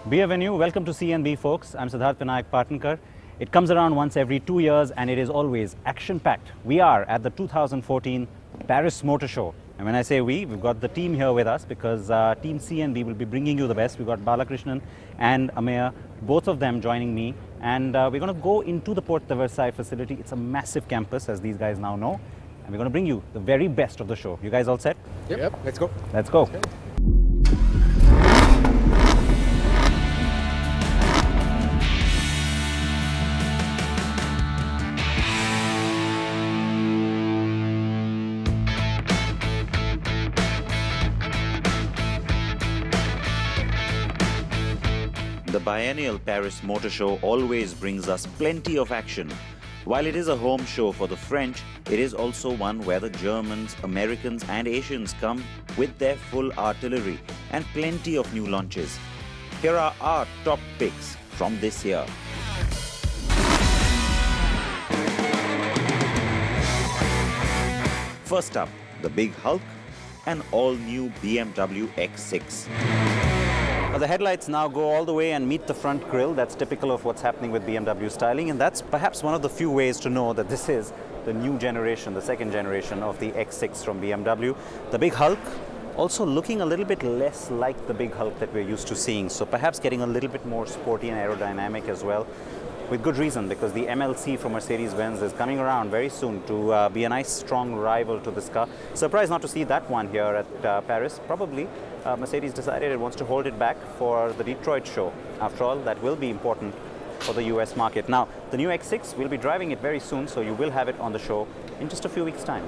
Bienvenue, welcome to C&B folks. I'm Siddharth Vinayak Partnkar. It comes around once every 2 years and it is always action-packed. We are at the 2014 Paris Motor Show. And when I say we've got the team here with us because Team C&B will be bringing you the best. We've got Balakrishnan and Ameya, both of them joining me. And we're going to go into the Porte de Versailles facility. It's a massive campus, as these guys now know. And we're going to bring you the very best of the show. You guys all set? Yep. Let's go. Let's go. Okay. The biennial Paris Motor Show always brings us plenty of action. While it is a home show for the French, it is also one where the Germans, Americans and Asians come with their full artillery and plenty of new launches. Here are our top picks from this year. First up, the Big Hulk, an all-new BMW X6. The headlights now go all the way and meet the front grille. That's typical of what's happening with BMW styling, and that's perhaps one of the few ways to know that this is the new generation, the second generation of the X6 from BMW. The Big Hulk also looking a little bit less like the Big Hulk that we're used to seeing, so perhaps getting a little bit more sporty and aerodynamic as well. With good reason, because the MLC from Mercedes-Benz is coming around very soon to be a nice strong rival to this car. Surprised not to see that one here at Paris. Probably Mercedes decided it wants to hold it back for the Detroit show. After all, that will be important for the US market. Now, the new X6, we'll be driving it very soon, so you will have it on the show in just a few weeks' time.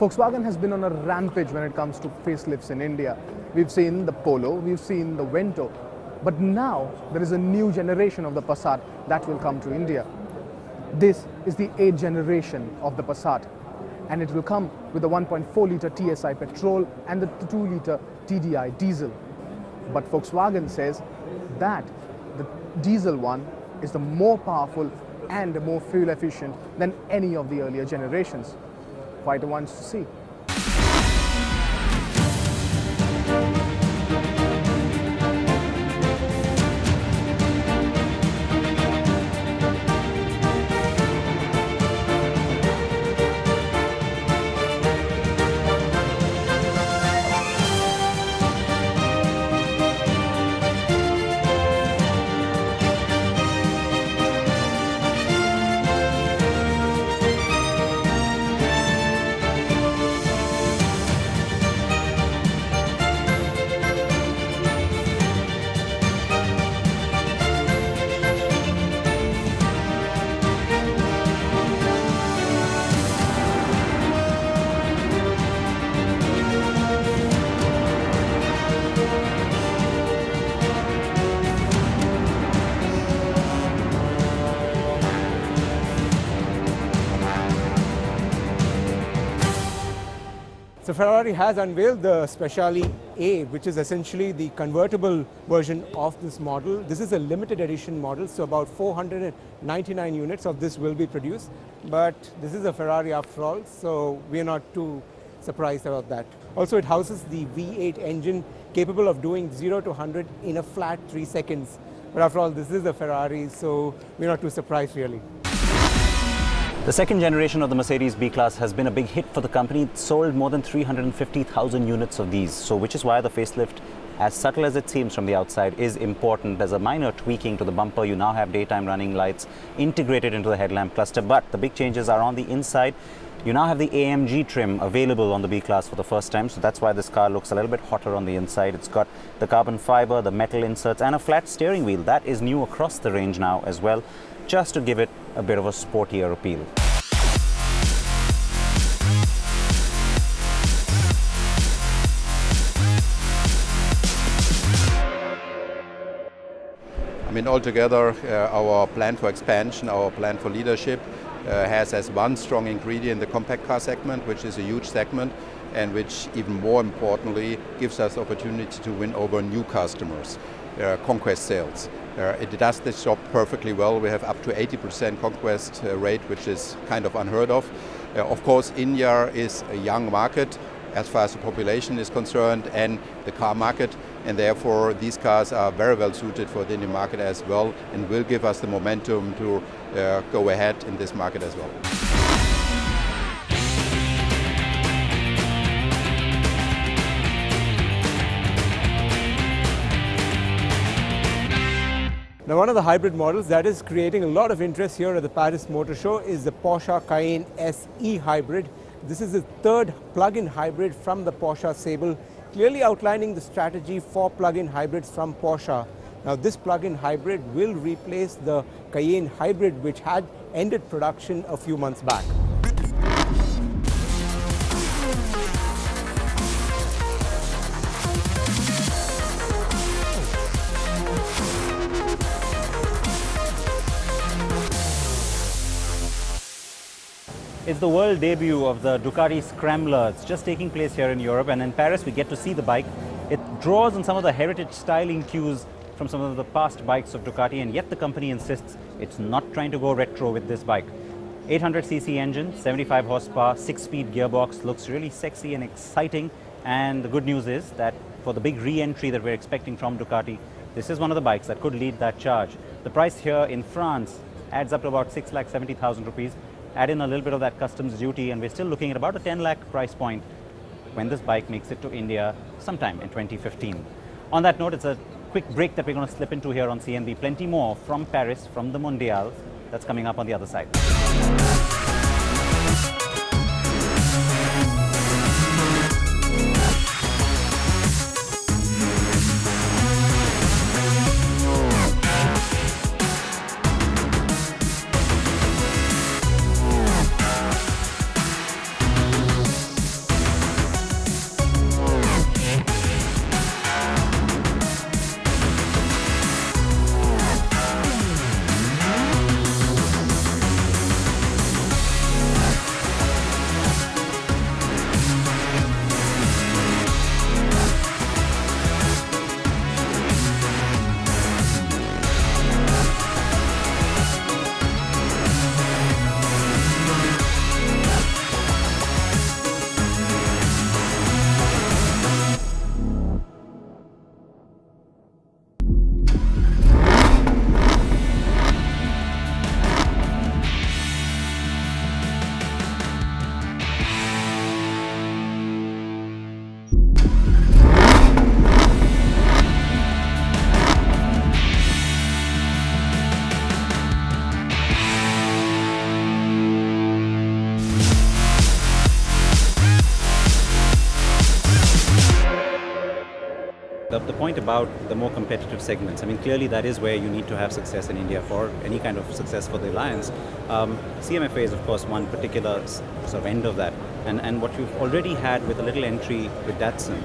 Volkswagen has been on a rampage when it comes to facelifts in India. We've seen the Polo, we've seen the Vento, but now there is a new generation of the Passat that will come to India. This is the 8th generation of the Passat, and it will come with the 1.4-litre TSI petrol and the 2-litre TDI diesel. But Volkswagen says that the diesel one is the more powerful and the more fuel efficient than any of the earlier generations. Quite a ones to see. So Ferrari has unveiled the Speciale A, which is essentially the convertible version of this model. This is a limited edition model, so about 499 units of this will be produced. But this is a Ferrari after all, so we are not too surprised about that. Also, it houses the V8 engine capable of doing 0 to 100 in a flat 3 seconds. But after all, this is a Ferrari, so we're not too surprised really. The second generation of the Mercedes B-Class has been a big hit for the company. It sold more than 350,000 units of these, so which is why the facelift, as subtle as it seems from the outside, is important. There's a minor tweaking to the bumper. You now have daytime running lights integrated into the headlamp cluster, but the big changes are on the inside. You now have the AMG trim available on the B-Class for the first time, so that's why this car looks a little bit hotter on the inside. It's got the carbon fiber, the metal inserts and a flat steering wheel. That is new across the range now as well, just to give it a bit of a sportier appeal. I mean, altogether, our plan for expansion, our plan for leadership has as one strong ingredient the compact car segment, which is a huge segment and which, even more importantly, gives us the opportunity to win over new customers, conquest sales. It does this job perfectly well. We have up to 80% conquest rate, which is kind of unheard of. Of course, India is a young market as far as the population is concerned and the car market, and therefore these cars are very well suited for the Indian market as well and will give us the momentum to go ahead in this market as well. Now, one of the hybrid models that is creating a lot of interest here at the Paris Motor Show is the Porsche Cayenne SE hybrid. This is the third plug-in hybrid from the Porsche stable, clearly outlining the strategy for plug-in hybrids from Porsche. Now, this plug-in hybrid will replace the Cayenne hybrid, which had ended production a few months back. It's the world debut of the Ducati Scrambler. It's just taking place here in Europe, and in Paris we get to see the bike. It draws on some of the heritage styling cues from some of the past bikes of Ducati, and yet the company insists it's not trying to go retro with this bike. 800cc engine, 75 horsepower, 6-speed gearbox, looks really sexy and exciting, and the good news is that for the big re-entry that we're expecting from Ducati, this is one of the bikes that could lead that charge. The price here in France adds up to about 6,70,000 rupees. Add in a little bit of that customs duty and we're still looking at about a 10 lakh price point when this bike makes it to India sometime in 2015. On that note, it's a quick break that we're going to slip into here on CNB. Plenty more from Paris, from the Mondial, that's coming up on the other side. The point about the more competitive segments, I mean, clearly that is where you need to have success in India for any kind of success for the Alliance. CMFA is, of course, one particular sort of end of that. And what you've already had with a little entry with Datsun,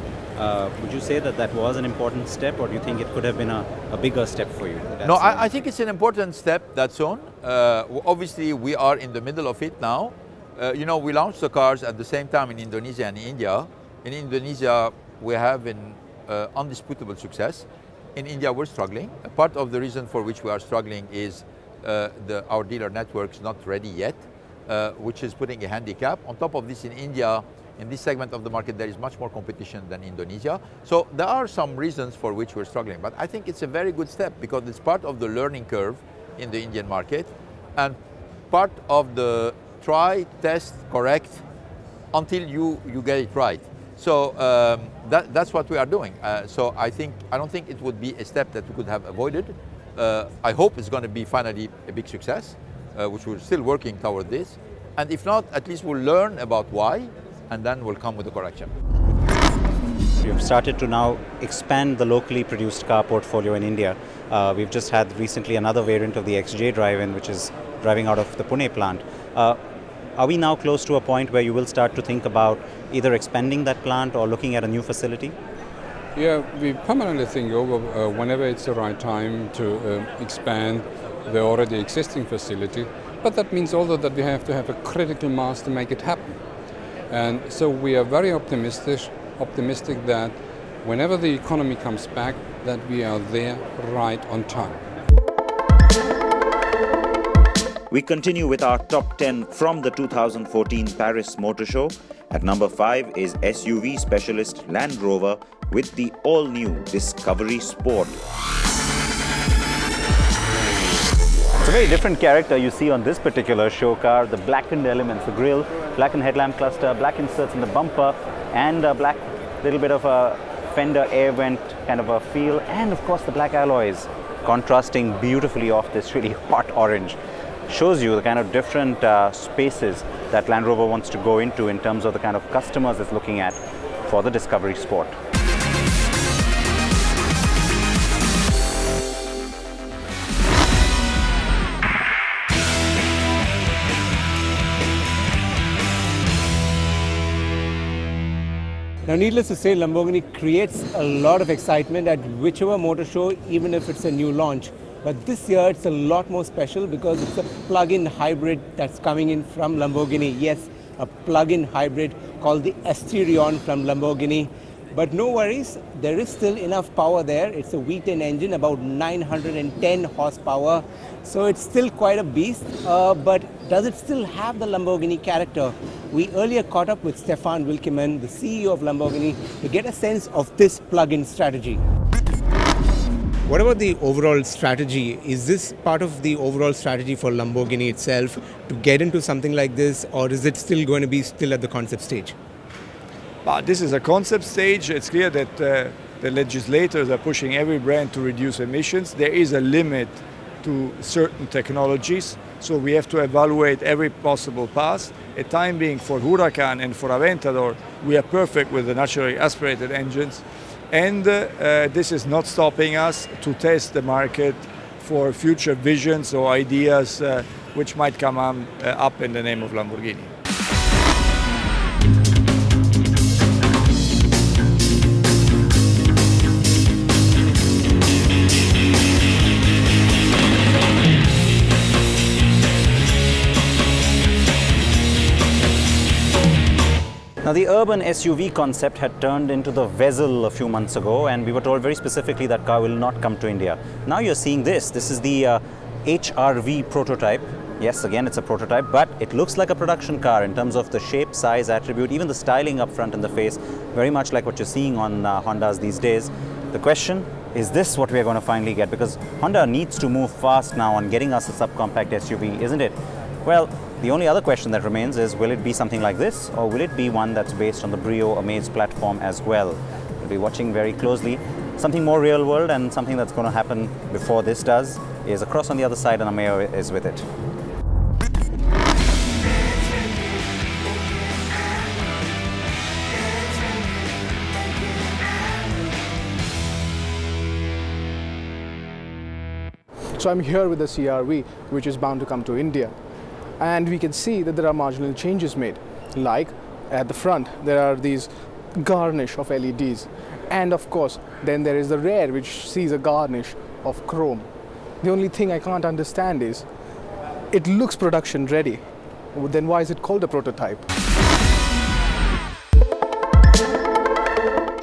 would you say that that was an important step, or do you think it could have been a bigger step for you? No, I think it's an important step, Datsun. Obviously, we are in the middle of it now. You know, we launched the cars at the same time in Indonesia and India. In Indonesia, we have an undisputable success. In India, we're struggling. Part of the reason for which we are struggling is our dealer network is not ready yet, which is putting a handicap. On top of this, in India, in this segment of the market, there is much more competition than Indonesia. So there are some reasons for which we're struggling. But I think it's a very good step because it's part of the learning curve in the Indian market and part of the try, test, correct until you get it right. So that's what we are doing. So I don't think it would be a step that we could have avoided. I hope it's going to be finally a big success, which we're still working toward this. And if not, at least we'll learn about why, and then we'll come with a correction. You've started to now expand the locally produced car portfolio in India. We've just had recently another variant of the XJ drive-in, which is driving out of the Pune plant. Are we now close to a point where you will start to think about either expanding that plant or looking at a new facility? Yeah, we permanently think over whenever it's the right time to expand the already existing facility. But that means also that we have to have a critical mass to make it happen. And so we are very optimistic that whenever the economy comes back, that we are there right on time. We continue with our top 10 from the 2014 Paris Motor Show. At number 5 is SUV specialist Land Rover with the all-new Discovery Sport. It's a very different character you see on this particular show car. The blackened elements, the grille, blackened headlamp cluster, black inserts in the bumper, and a black little bit of a fender air vent kind of a feel, and of course the black alloys contrasting beautifully off this really hot orange. Shows you the kind of different spaces that Land Rover wants to go into in terms of the kind of customers it's looking at for the Discovery Sport. Now, needless to say, Lamborghini creates a lot of excitement at whichever motor show, even if it's a new launch. But this year, it's a lot more special because it's a plug-in hybrid that's coming in from Lamborghini. Yes, a plug-in hybrid called the Asterion from Lamborghini. But no worries, there is still enough power there. It's a V10 engine, about 910 horsepower. So it's still quite a beast, but does it still have the Lamborghini character? We earlier caught up with Stefan Wilkeman, the CEO of Lamborghini, to get a sense of this plug-in strategy. What about the overall strategy? Is this part of the overall strategy for Lamborghini itself to get into something like this, or is it still going to be still at the concept stage? This is a concept stage. It's clear that the legislators are pushing every brand to reduce emissions. There is a limit to certain technologies, so we have to evaluate every possible path. At time being, for Huracan and for Aventador, we are perfect with the naturally aspirated engines, and this is not stopping us to test the market for future visions or ideas which might come up in the name of Lamborghini. Now, the urban SUV concept had turned into the Vezel a few months ago, and we were told very specifically that car will not come to India. Now you're seeing this. This is the HRV prototype. Yes, again, it's a prototype, but it looks like a production car in terms of the shape, size, attribute, even the styling up front and the face, very much like what you're seeing on Hondas these days. The question, is this what we're going to finally get? Because Honda needs to move fast now on getting us a subcompact SUV, isn't it? Well, the only other question that remains is, will it be something like this, or will it be one that's based on the Brio Amaze platform as well? We'll be watching very closely. Something more real world, and something that's going to happen before this does is across on the other side, and Ameo is with it. So I'm here with the CR-V, which is bound to come to India. And we can see that there are marginal changes made. Like at the front, there are these garnish of LEDs. And of course, then there is the rear, which sees a garnish of chrome. The only thing I can't understand is, it looks production ready. Then why is it called a prototype?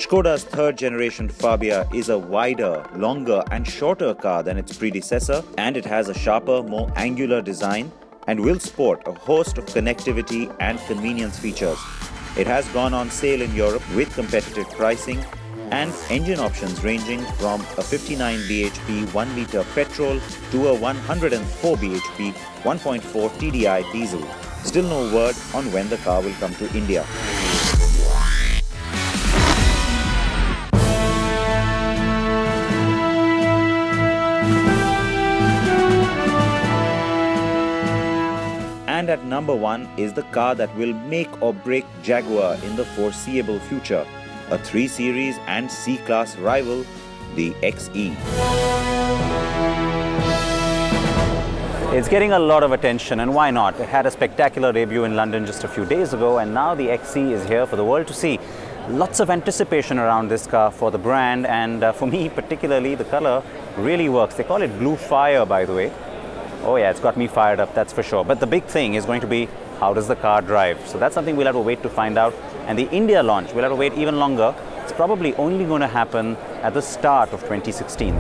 Skoda's third generation Fabia is a wider, longer and shorter car than its predecessor, and it has a sharper, more angular design and will sport a host of connectivity and convenience features. It has gone on sale in Europe with competitive pricing and engine options ranging from a 59 bhp 1-litre petrol to a 104 bhp 1.4 TDI diesel. Still no word on when the car will come to India. And at number 1 is the car that will make or break Jaguar in the foreseeable future, a 3 Series and C-Class rival, the XE. It's getting a lot of attention, and why not? It had a spectacular debut in London just a few days ago, and now the XE is here for the world to see. Lots of anticipation around this car for the brand, and for me particularly, the color really works. They call it Blue Fire, by the way. Oh yeah, it's got me fired up, that's for sure. But the big thing is going to be, how does the car drive? So that's something we'll have to wait to find out. And the India launch, we'll have to wait even longer. It's probably only going to happen at the start of 2016.